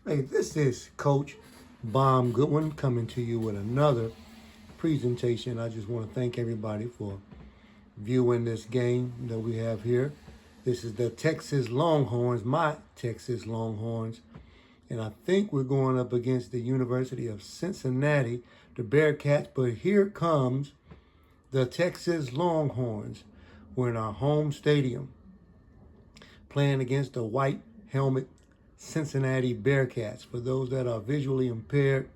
Hey, this is Coach Bomb Goodwin coming to you with another presentation. I just want to thank everybody for viewing this game that we have here. This is the Texas Longhorns, my Texas Longhorns, and I think we're going up against the University of Cincinnati, the Bearcats, but here comes the Texas Longhorns. We're in our home stadium playing against the white helmet Cincinnati Bearcats. For those that are visually impaired,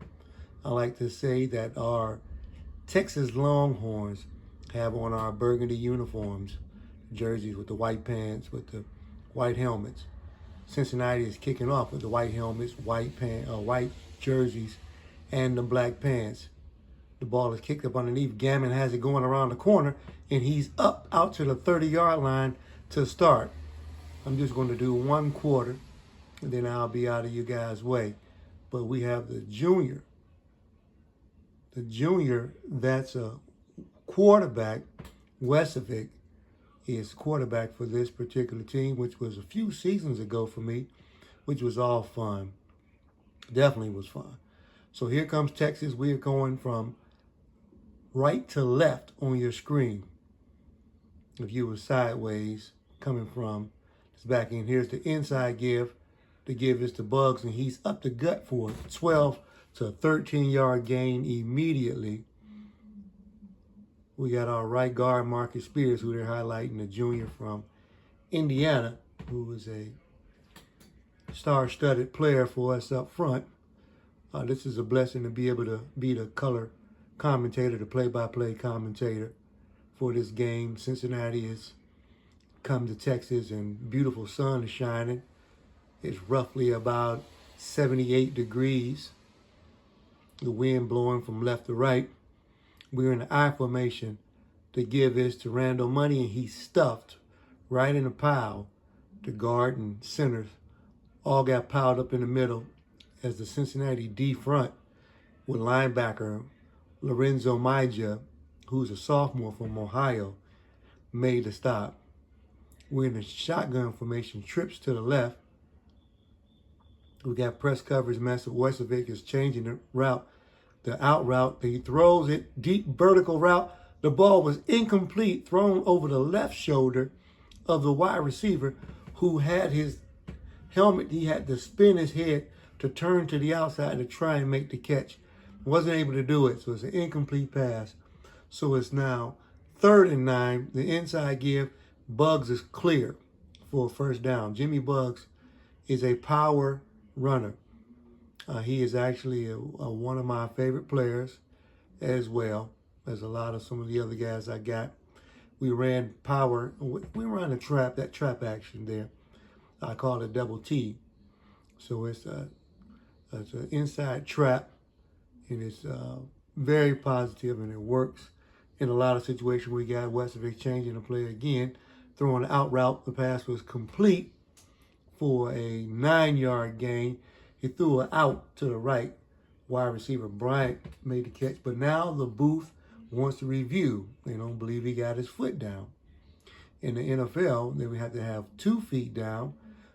I like to say that our Texas Longhorns have on our burgundy uniforms, jerseys with the white pants, with the white helmets. Cincinnati is kicking off with the white helmets, white jerseys, and the black pants. The ball is kicked up underneath. Gammon has it going around the corner, and he's up out to the 30-yard line to start. I'm just going to do one quarter, and then I'll be out of you guys' way. But we have the junior. The junior, that's a quarterback. Wesovic is quarterback for this particular team, which was a few seasons ago for me, which was all fun. Definitely was fun. So here comes Texas. We are going from right to left on your screen. If you were sideways coming from this back end, here's the inside give. The give is to Bugs, and he's up the gut for a 12 to 13-yard gain immediately. We got our right guard, Marcus Spears, who they're highlighting, the junior from Indiana, who was a star-studded player for us up front. This is a blessing to be able to be the color commentator, the play-by-play commentator for this game. Cincinnati has come to Texas, and beautiful sun is shining. It's roughly about 78 degrees. The wind blowing from left to right. We're in the I formation. The give is to Randall Money, and he's stuffed right in a pile. The guard and centers all got piled up in the middle as the Cincinnati D front with linebacker Lorenzo Maija, who's a sophomore from Ohio, made the stop. We're in the shotgun formation, trips to the left. We got press coverage. Wesovic is changing the route, the out route. He throws it, deep vertical route. The ball was incomplete, thrown over the left shoulder of the wide receiver who had his helmet. He had to spin his head to turn to the outside to try and make the catch. Wasn't able to do it, so it's an incomplete pass. So it's now 3rd and 9. The inside give. Bugs is clear for a first down. Jimmy Bugs is a power runner. He is actually one of my favorite players as well as some of the other guys I got. We ran power. We ran that trap action there. I call it double T. So it's an inside trap, and it's very positive, and it works in a lot of situations. We got Westovic changing the play again, throwing an out route. The pass was complete for a 9-yard gain. He threw it out to the right. Wide receiver Bryant made the catch, but now the booth wants to review. They don't believe he got his foot down. In the NFL, they would have to have 2 feet down,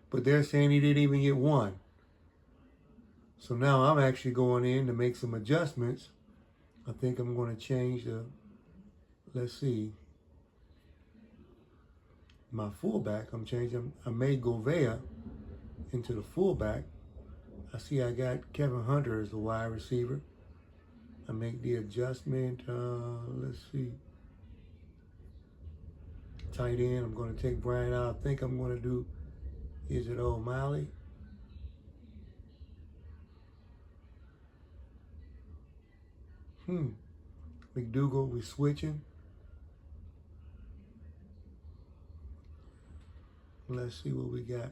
but they're saying he didn't even get 1. So now I'm actually going in to make some adjustments. I think I'm going to change let's see, my fullback. I made Govea into the fullback. I see I got Kevin Hunter as the wide receiver. I make the adjustment. Let's see. Tight end, I'm going to take Brian out. I think I'm going to do, is it O'Malley? McDougal, we switching. Let's see what we got.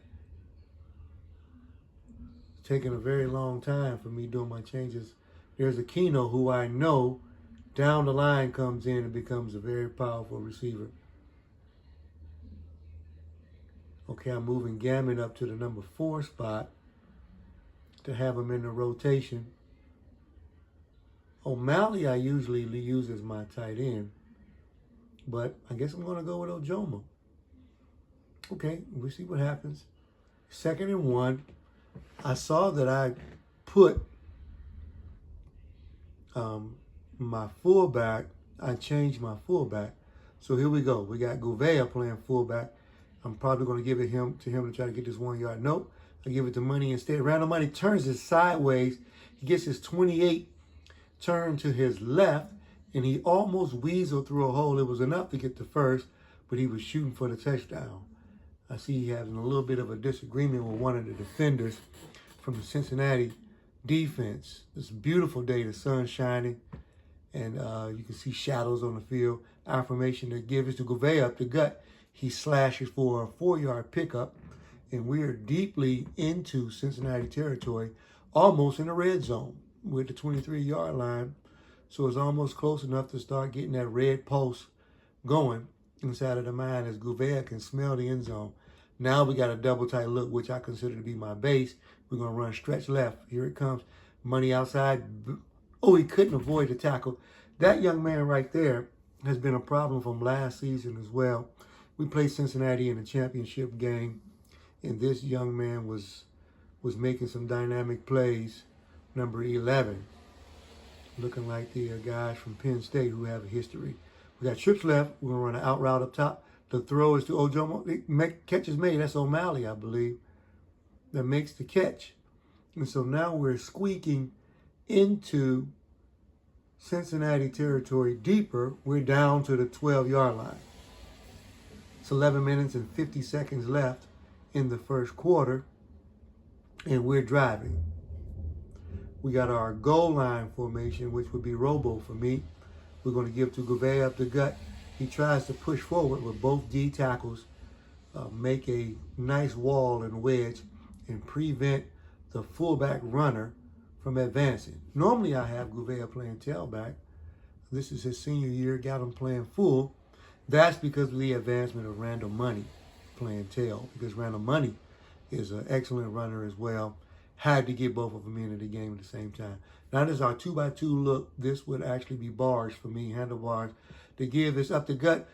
It's taking a very long time for me doing my changes. There's Aquino, who I know down the line comes in and becomes a very powerful receiver. Okay, I'm moving Gammon up to the number 4 spot to have him in the rotation. O'Malley I usually use as my tight end, but I guess I'm going to go with Ojoma. Okay, we'll see what happens. 2nd and 1. I saw that I put my fullback. I changed my fullback. So here we go. We got Gouveia playing fullback. I'm probably going to give it to him to try to get this 1 yard. Nope. I give it to Money instead. Randall Money turns it sideways. He gets his 28 turned to his left, and he almost weaseled through a hole. It was enough to get the first, but he was shooting for the touchdown. I see he having a little bit of a disagreement with one of the defenders from the Cincinnati defense. It's a beautiful day. The sun's shining, and you can see shadows on the field. Our formation to give is to Gouveia up the gut. He slashes for a 4 yard pickup, and we're deeply into Cincinnati territory, almost in the red zone with the 23 yard line. So it's almost close enough to start getting that red pulse going inside of the mind as Gouveia can smell the end zone. Now we got a double tight look, which I consider to be my base. We're going to run stretch left. Here it comes. Money outside. Oh, he couldn't avoid the tackle. That young man right there has been a problem from last season as well. We played Cincinnati in a championship game, and this young man was making some dynamic plays. Number 11, looking like the guys from Penn State who have a history. We got trips left. We're going to run an out route up top. The throw is to Ojomo. Catch is made. That's O'Malley, I believe, that makes the catch. And so now we're squeaking into Cincinnati territory deeper. We're down to the 12 yard line. It's 11 minutes and 50 seconds left in the first quarter, and we're driving. We got our goal line formation, which would be robo for me. We're going to give to Gouveia up the gut. He tries to push forward with both D tackles, make a nice wall and wedge, and prevent the fullback runner from advancing. Normally I have Gouveia playing tailback. This is his senior year, got him playing full. That's because of the advancement of Randall Money playing tail, because Randall Money is an excellent runner as well. Had to get both of them into the game at the same time. Now this is our 2x2 look. This would actually be bars for me, handlebars. To give this up the gut.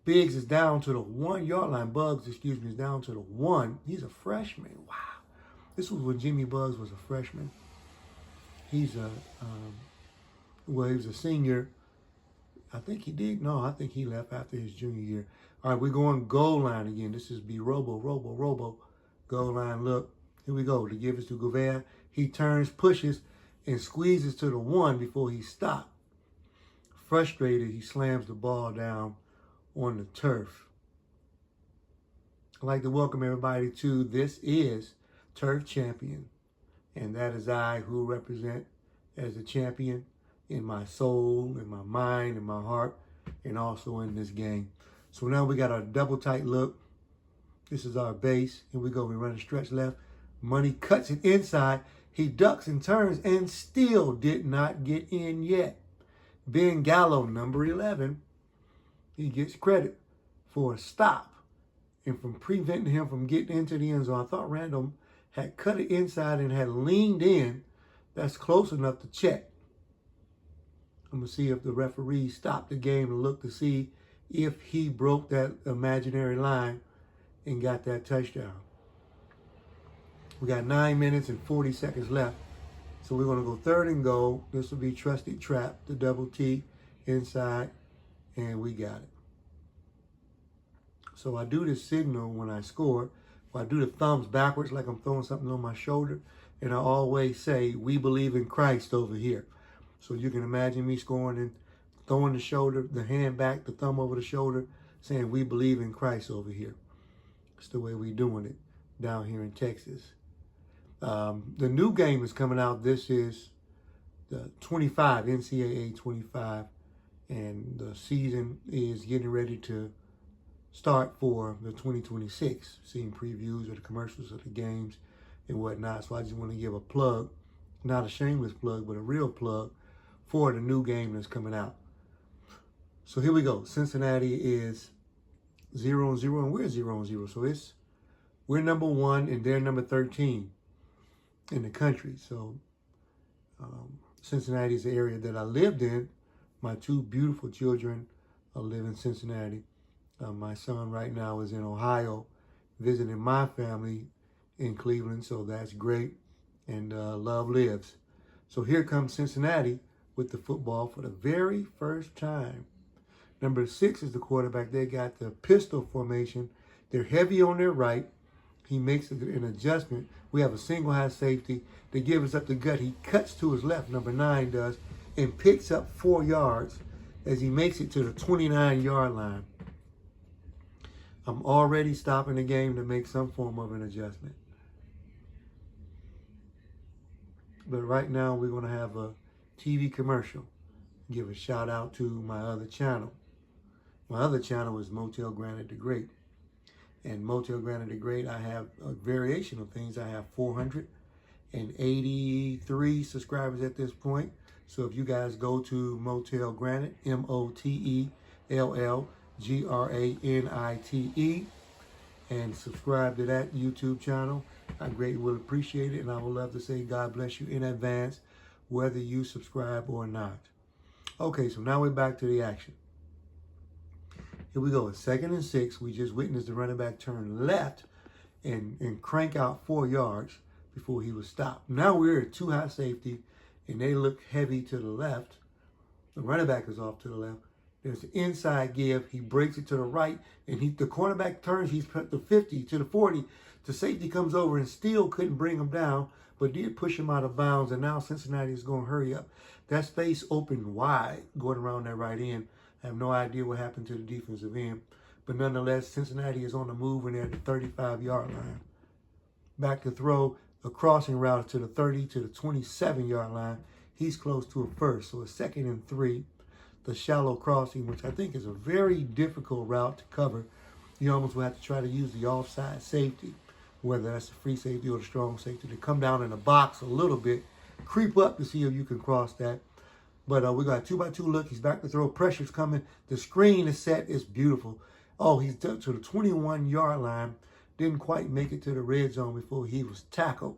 Biggs is down to the 1 yard line. Bugs, is down to the 1. He's a freshman. Wow. This was when Jimmy Bugs was a freshman. He's he was a senior. I think he left after his junior year. All right, we're going goal line again. This is be robo. Goal line look. Here we go. To give it to Gouveia. He turns, pushes, and squeezes to the 1 before he stopped. Frustrated, he slams the ball down on the turf. I'd like to welcome everybody to This Is Turf Champion. And that is I who represent as a champion in my soul, in my mind, in my heart, and also in this game. So now we got our double tight look. This is our base. Here we go. We run a stretch left. Money cuts it inside. He ducks and turns and still did not get in yet. Ben Gallo, number 11, he gets credit for a stop and from preventing him from getting into the end zone. I thought Randall had cut it inside and had leaned in. That's close enough to check. I'm going to see if the referee stopped the game and look to see if he broke that imaginary line and got that touchdown. We got 9 minutes and 40 seconds left. So we're going to go third and goal. This will be trusted trap, the double T inside, and we got it. So I do this signal when I score. I do the thumbs backwards like I'm throwing something on my shoulder, and I always say, we believe in Christ over here. So you can imagine me scoring and throwing the shoulder, the hand back, the thumb over the shoulder, saying, we believe in Christ over here. It's the way we're doing it down here in Texas. The new game is coming out. This is the 25, NCAA 25, and the season is getting ready to start for the 2026. Seeing previews of the commercials of the games and whatnot. So I just want to give a plug, not a shameless plug, but a real plug for the new game that's coming out. So here we go. Cincinnati is 0-0, and we're 0-0. So we're number 1 and they're number 13 in the country. So Cincinnati is the area that I lived in. My 2 beautiful children live in Cincinnati. My son right now is in Ohio visiting my family in Cleveland, so that's great. And love lives. So here comes Cincinnati with the football for the very first time. Number 6 is the quarterback. They got the pistol formation. They're heavy on their right. He makes an adjustment. We have a single high safety. They give us up the gut. He cuts to his left, number 9 does, and picks up 4 yards as he makes it to the 29-yard line. I'm already stopping the game to make some form of an adjustment. But right now, we're going to have a TV commercial. Give a shout out to my other channel. My other channel is Motel Granite the Great. And Motel Granite the Great, I have a variation of things. I have 483 subscribers at this point. So if you guys go to Motel Granite, MOTELLGRANITE, and subscribe to that YouTube channel, I greatly will appreciate it, and I would love to say God bless you in advance, whether you subscribe or not. Okay, so now we're back to the action. Here we go. It's 2nd and 6. We just witnessed the running back turn left and crank out 4 yards before he was stopped. Now we're at 2 high safety, and they look heavy to the left. The running back is off to the left. There's an inside give. He breaks it to the right, and the cornerback turns. He's put the 50 to the 40. The safety comes over and still couldn't bring him down, but did push him out of bounds, and now Cincinnati is going to hurry up. That space opened wide going around that right end. I have no idea what happened to the defensive end, but nonetheless, Cincinnati is on the move and they're at the 35-yard line. Back to throw, a crossing route to the 30 to the 27-yard line. He's close to a first, so a 2nd and 3. The shallow crossing, which I think is a very difficult route to cover. You almost will have to try to use the offside safety, whether that's the free safety or the strong safety, to come down in the box a little bit, creep up to see if you can cross that. But we got a 2-by-2 look. He's back to throw. Pressure's coming. The screen is set. It's beautiful. Oh, he's up to the 21-yard line. Didn't quite make it to the red zone before he was tackled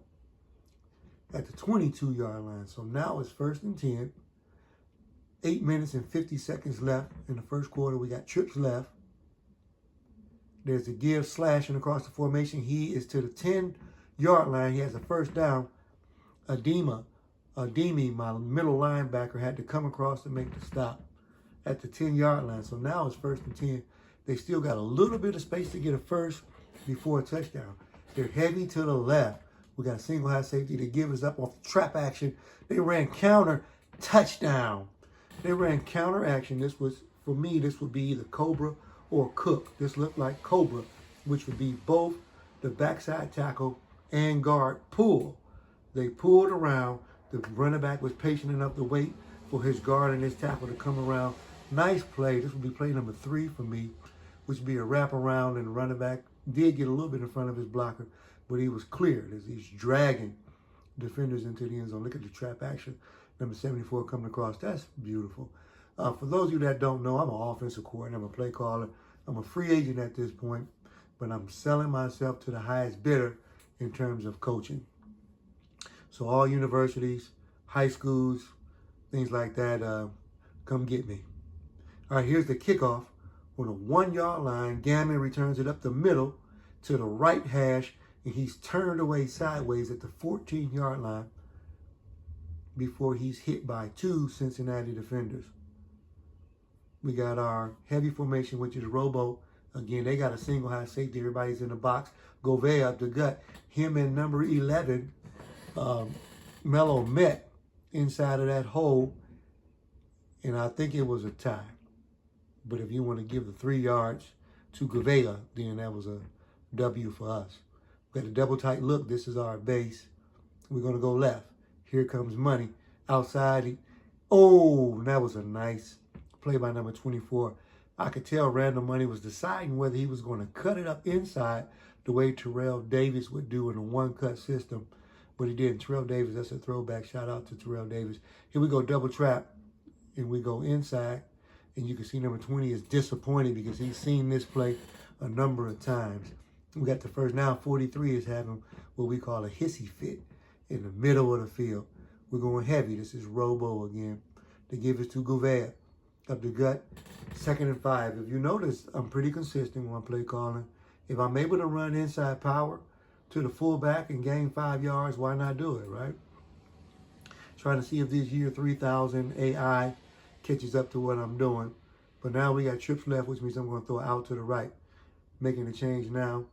at the 22-yard line. So now it's 1st and 10. 8 minutes and 50 seconds left in the first quarter. We got trips left. There's a give slashing across the formation. He is to the 10-yard line. He has a first down. Ademi, my middle linebacker, had to come across to make the stop at the 10-yard line. So now it's 1st and 10. They still got a little bit of space to get a first before a touchdown. They're heavy to the left. We got a single high safety to give us up off the trap action. They ran counter, touchdown. They ran counter action. This was, for me, this would be either Cobra or Cook. This looked like Cobra, which would be both the backside tackle and guard pull. They pulled around. The running back was patient enough to wait for his guard and his tackle to come around. Nice play. This would be play number 3 for me, which would be a wraparound, and the running back did get a little bit in front of his blocker, but he was cleared as he's dragging defenders into the end zone. Look at the trap action. Number 74 coming across. That's beautiful. For those of you that don't know, I'm an offensive coordinator. I'm a play caller. I'm a free agent at this point, but I'm selling myself to the highest bidder in terms of coaching. So all universities, high schools, things like that, come get me. All right, here's the kickoff on a 1-yard line. Gammon returns it up the middle to the right hash, and he's turned away sideways at the 14-yard line before he's hit by 2 Cincinnati defenders. We got our heavy formation, which is Robo. Again, they got a single high safety. Everybody's in the box. Govea up the gut. Him and number 11, Mello, met inside of that hole, and I think it was a tie. But if you want to give the 3 yards to Govea, then that was a W for us. We got a double tight look. This is our base. We're going to go left. Here comes Money. Outside. Oh, that was a nice play by number 24. I could tell Randall Money was deciding whether he was going to cut it up inside the way Terrell Davis would do in a one-cut system. But he didn't. Terrell Davis, that's a throwback. Shout out to Terrell Davis. Here we go, double trap. And we go inside. And you can see number 20 is disappointed because he's seen this play a number of times. We got the first. Now 43 is having what we call a hissy fit in the middle of the field. We're going heavy. This is Robo again. They give us to Govea. Up the gut. 2nd and 5. If you notice, I'm pretty consistent when I play calling. If I'm able to run inside power, to the fullback and gain 5 yards, why not do it, right? Trying to see if this year 3000 AI catches up to what I'm doing. But now we got trips left, which means I'm going to throw it out to the right. Making a change now.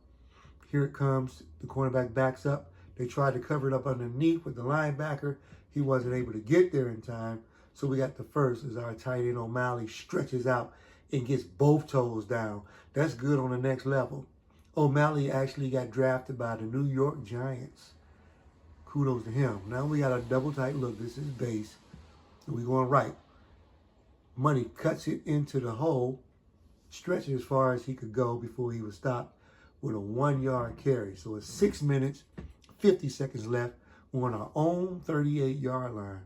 Here it comes. The cornerback backs up. They tried to cover it up underneath with the linebacker. He wasn't able to get there in time. So we got the first as our tight end O'Malley stretches out and gets both toes down. That's good on the next level. O'Malley actually got drafted by the New York Giants. Kudos to him. Now we got a double tight look. This is base. And we're going right. Money cuts it into the hole, stretches as far as he could go before he was stopped with a 1-yard carry. So it's 6 minutes, 50 seconds left. We're on our own 38-yard line.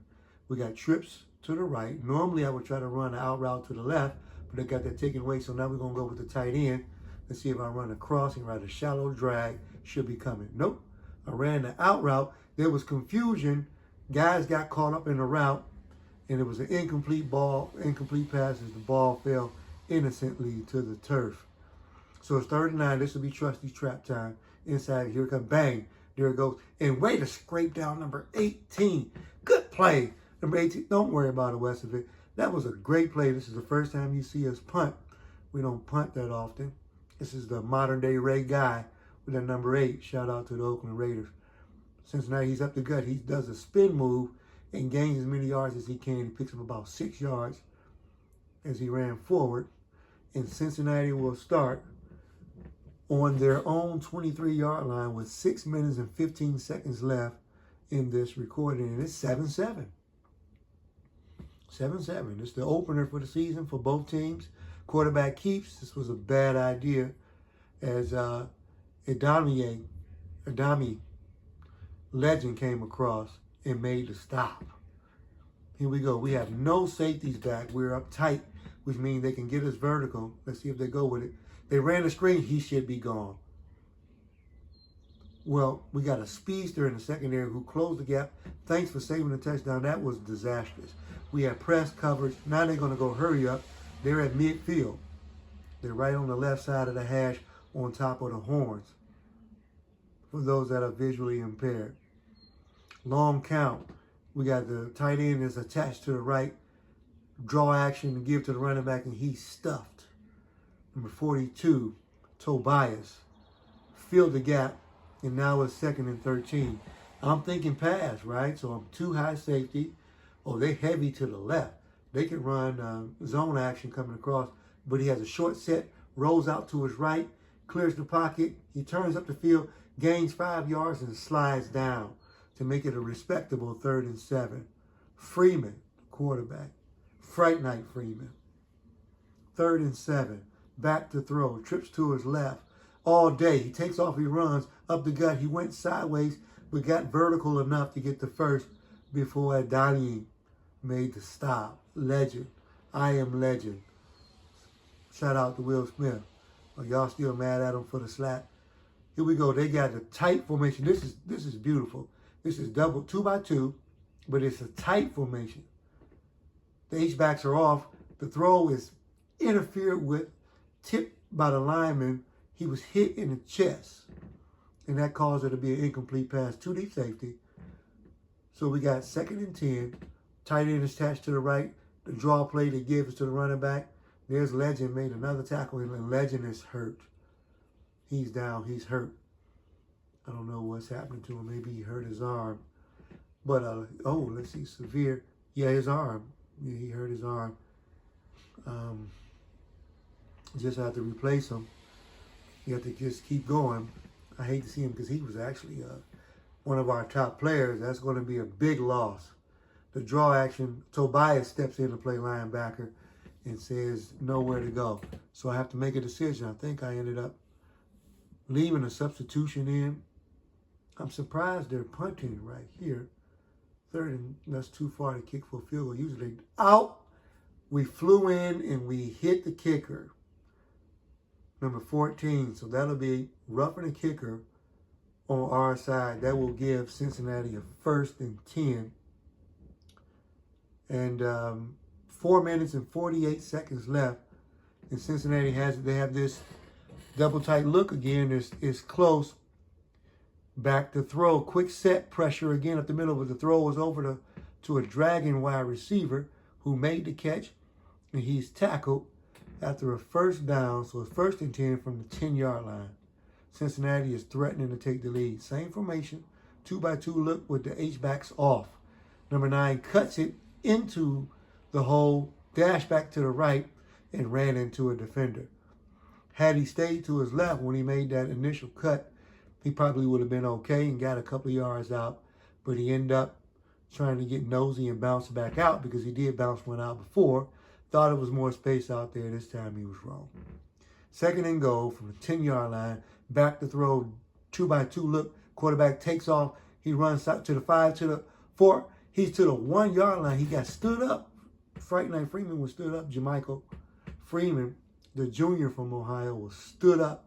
We got trips to the right. Normally I would try to run an out route to the left, but they got that taken away. So now we're going to go with the tight end. Let's see if I run a crossing route. A shallow drag should be coming. Nope. I ran the out route. There was confusion. Guys got caught up in the route, and it was an incomplete ball, incomplete pass as the ball fell innocently to the turf. So it's 39. This will be trusty trap time. Inside, here it comes. Bang. There it goes. And way to scrape down number 18. Good play. Number 18. Don't worry about the rest of it. That was a great play. This is the first time you see us punt. We don't punt that often. This is the modern day Ray Guy with that number 8. Shout out to the Oakland Raiders. Cincinnati, he's up the gut. He does a spin move and gains as many yards as he can. He picks up about 6 yards as he ran forward. And Cincinnati will start on their own 23-yard line with 6 minutes and 15 seconds left in this recording. And it's 7-7. 7-7. It's the opener for the season for both teams. Quarterback keeps. This was a bad idea as Adami legend came across and made the stop. Here we go. We have no safeties back. We're up tight, which means they can get us vertical. Let's see if they go with it. They ran the screen. He should be gone. Well, we got a speedster in the secondary who closed the gap. Thanks for saving the touchdown. That was disastrous. We had press coverage. Now they're going to go hurry up. They're at midfield. They're right on the left side of the hash on top of the horns for those that are visually impaired. Long count. We got the tight end is attached to the right. Draw action to give to the running back, and he's stuffed. Number 42, Tobias. Filled the gap, and now it's 2nd and 13. I'm thinking pass, right? So I'm too high safety. Oh, they're heavy to the left. They can run zone action coming across, but he has a short set, rolls out to his right, clears the pocket. He turns up the field, gains 5 yards, and slides down to make it a respectable 3rd and 7. Freeman, quarterback. Fright Night Freeman. 3rd and 7. Back to throw. Trips to his left all day. He takes off. He runs up the gut. He went sideways, but got vertical enough to get the first before Adani made the stop. Legend. I am legend. Shout out to Will Smith. Are y'all still mad at him for the slap? Here we go. They got a tight formation. This is beautiful. This is double 2x2, but it's a tight formation. The H-backs are off. The throw is interfered with, tipped by the lineman. He was hit in the chest, and that caused it to be an incomplete pass to the safety. So we got 2nd and 10. Tight end is attached to the right. The draw play they give is to the running back. There's Legend, made another tackle, and Legend is hurt. He's down. He's hurt. I don't know what's happening to him. Maybe he hurt his arm. But, let's see, severe. Yeah, his arm. Yeah, he hurt his arm. Just have to replace him. You have to just keep going. I hate to see him because he was actually one of our top players. That's going to be a big loss. The draw action, Tobias steps in to play linebacker and says nowhere to go. So I have to make a decision. I think I ended up leaving a substitution in. I'm surprised they're punting right here. 3rd and that's too far to kick for a field goal. Usually out. We flew in and we hit the kicker. Number 14. So that'll be roughing the kicker on our side. That will give Cincinnati a 1st and 10. And 4 minutes and 48 seconds left. And Cincinnati they have this double tight look again. It's close. Back to throw. Quick set pressure again up the middle, but the throw was over to a dragging wide receiver who made the catch, and he's tackled after a first down. So it's 1st and 10 from the 10-yard line. Cincinnati is threatening to take the lead. Same formation, 2-by-2 look with the H-backs off. Number 9 cuts it into the hole, dashed back to the right, and ran into a defender. Had he stayed to his left when he made that initial cut, he probably would have been okay and got a couple of yards out, but he ended up trying to get nosy and bounce back out because he did bounce one out before. Thought it was more space out there. This time he was wrong. 2nd and goal from the 10-yard line. Back to throw, 2-by-2 look. Quarterback takes off. He runs out to the 5, to the 4. He's to the 1-yard line. He got stood up. Fright Night Freeman was stood up. Jermichael Freeman, the junior from Ohio, was stood up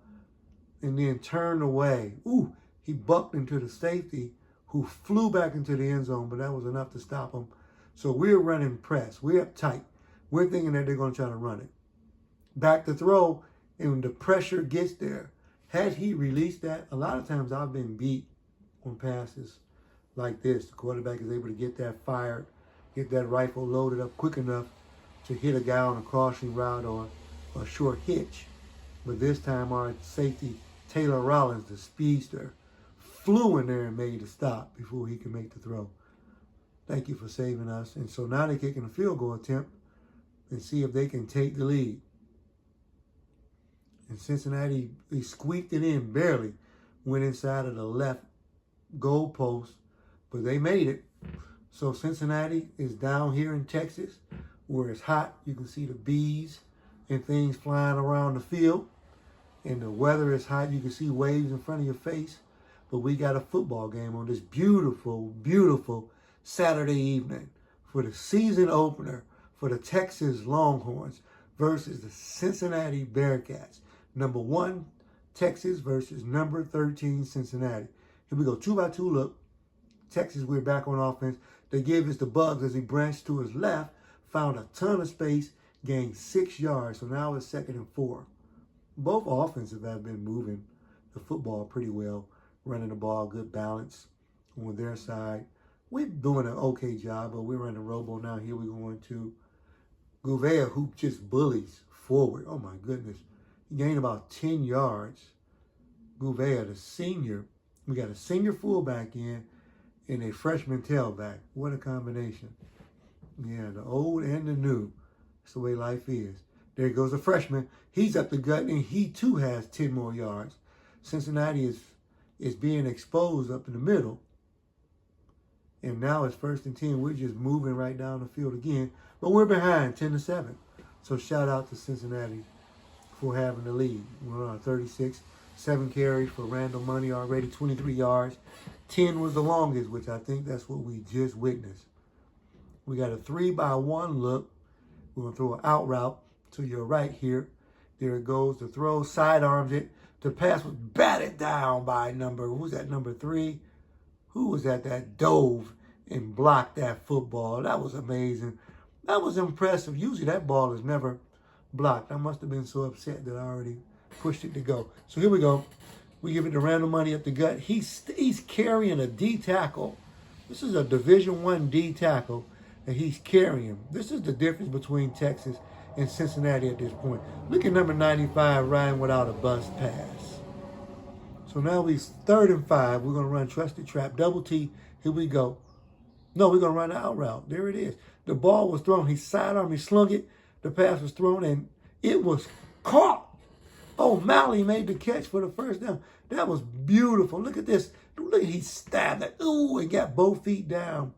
and then turned away. Ooh, he bucked into the safety who flew back into the end zone, but that was enough to stop him. So we're running press. We're up tight. We're thinking that they're going to try to run it. Back to throw, and when the pressure gets there, had he released that, a lot of times I've been beat on passes like this. The quarterback is able to get that fired, get that rifle loaded up quick enough to hit a guy on a crossing route or a short hitch. But this time our safety, Taylor Rollins, the speedster, flew in there and made the stop before he could make the throw. Thank you for saving us. And so now they're kicking a field goal attempt and see if they can take the lead. And Cincinnati, they squeaked it in barely, went inside of the left goal post, but they made it. So Cincinnati is down here in Texas where it's hot. You can see the bees and things flying around the field. And the weather is hot. You can see waves in front of your face. But we got a football game on this beautiful, beautiful Saturday evening for the season opener for the Texas Longhorns versus the Cincinnati Bearcats. Number 1, Texas versus number 13, Cincinnati. Here we go, 2-by-2 look. Texas, we're back on offense. They gave us the bugs as he branched to his left, found a ton of space, gained 6 yards. So now it's 2nd and 4. Both offenses have been moving the football pretty well, running the ball, good balance on their side. We're doing an okay job, but we're running robo now. Here we're going to Gouveia, who just bullies forward. Oh, my goodness. He gained about 10 yards. Gouveia, the senior. We got a senior fullback in and a freshman tailback. What a combination. Yeah, the old and the new. That's the way life is. There goes a freshman. He's up the gut, and he, too, has 10 more yards. Cincinnati is being exposed up in the middle. And now it's 1st and 10. We're just moving right down the field again. But we're behind 10-7. So shout out to Cincinnati for having the lead. We're on 36. 7 carries for Randall Money already, 23 yards. 10 was the longest, which I think that's what we just witnessed. We got a 3-by-1 look. We're going to throw an out route to your right here. There it goes. The throw, sidearms it. The pass was batted down by who's that, number 3? Who was that dove and blocked that football? That was amazing. That was impressive. Usually that ball is never blocked. I must have been so upset that I already pushed it to go. So here we go. We give it to Randall Money up the gut. He's carrying a D tackle. This is a Division I D tackle that he's carrying. This is the difference between Texas and Cincinnati at this point. Look at number 95 riding without a bust pass. So now he's 3rd and 5. We're going to run trusted trap, double T. Here we go. No, we're going to run the out route. There it is. The ball was thrown. He sidearmed, he slung it. The pass was thrown, and it was caught. O'Malley made the catch for the first down. That was beautiful. Look at this. Look, he stabbed it. Ooh, and got both feet down.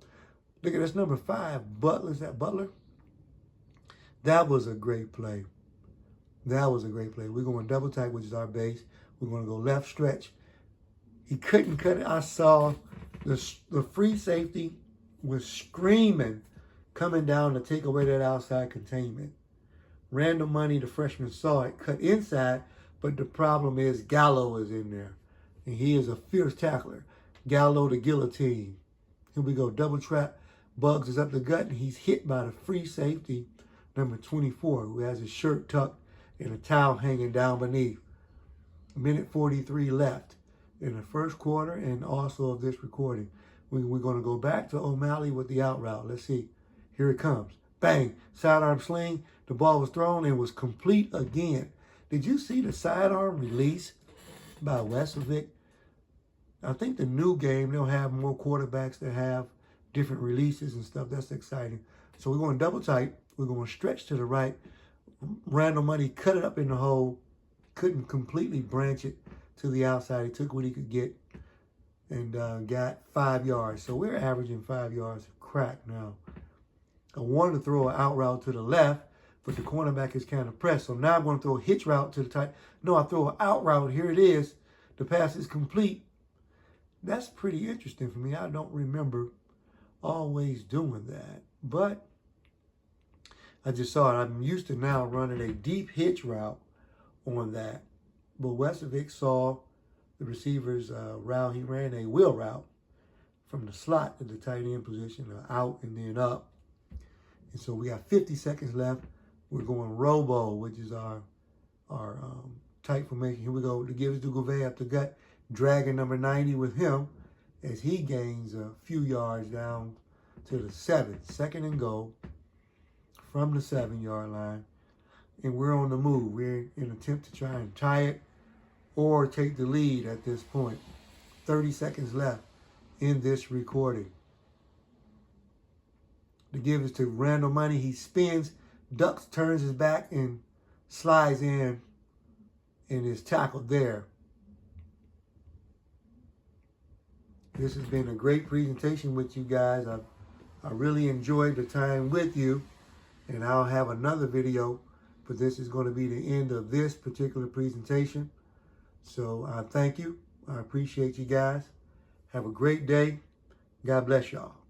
Look at this, number 5, Butler. Is that Butler? That was a great play. That was a great play. We're going double tight, which is our base. We're going to go left stretch. He couldn't cut it. I saw the free safety was screaming, coming down to take away that outside containment. Randall Money, the freshman, saw it, cut inside, but the problem is Gallo is in there, and he is a fierce tackler. Gallo, the guillotine. Here we go, double trap. Bugs is up the gut, and he's hit by the free safety, number 24, who has his shirt tucked and a towel hanging down beneath. 1:43 left. in the first quarter and also of this recording. We're going to go back to O'Malley with the out route. Let's see. Here it comes. Bang. Sidearm sling. The ball was thrown and was complete again. Did you see the sidearm release by Wesovic? I think the new game, they'll have more quarterbacks that have different releases and stuff. That's exciting. So we're going double tight. We're going to stretch to the right. Randall Money cut it up in the hole. Couldn't completely branch it to the outside. He took what he could get and got 5 yards. So we're averaging 5 yards of crack now. I wanted to throw an out route to the left, but the cornerback is kind of pressed. So now I'm going to throw a hitch route to the tight. No, I throw an out route. Here it is. The pass is complete. That's pretty interesting for me. I don't remember always doing that. But I just saw it. I'm used to now running a deep hitch route on that. But Wesovic saw the receiver's route. He ran a wheel route from the slot to the tight end position, out and then up. And so we got 50 seconds left. We're going robo, which is our tight formation. Here we go. To give it to Gouvet up the gut, dragging number 90 with him as he gains a few yards down to the 7. Second and goal from the 7-yard line. And we're on the move. We're in an attempt to try and tie it or take the lead at this point. 30 seconds left in this recording. The give is to Randall Money. He spins, ducks, turns his back, and slides in and is tackled there. This has been a great presentation with you guys. I really enjoyed the time with you, and I'll have another video, but this is going to be the end of this particular presentation. So thank you. I appreciate you guys. Have a great day. God bless y'all.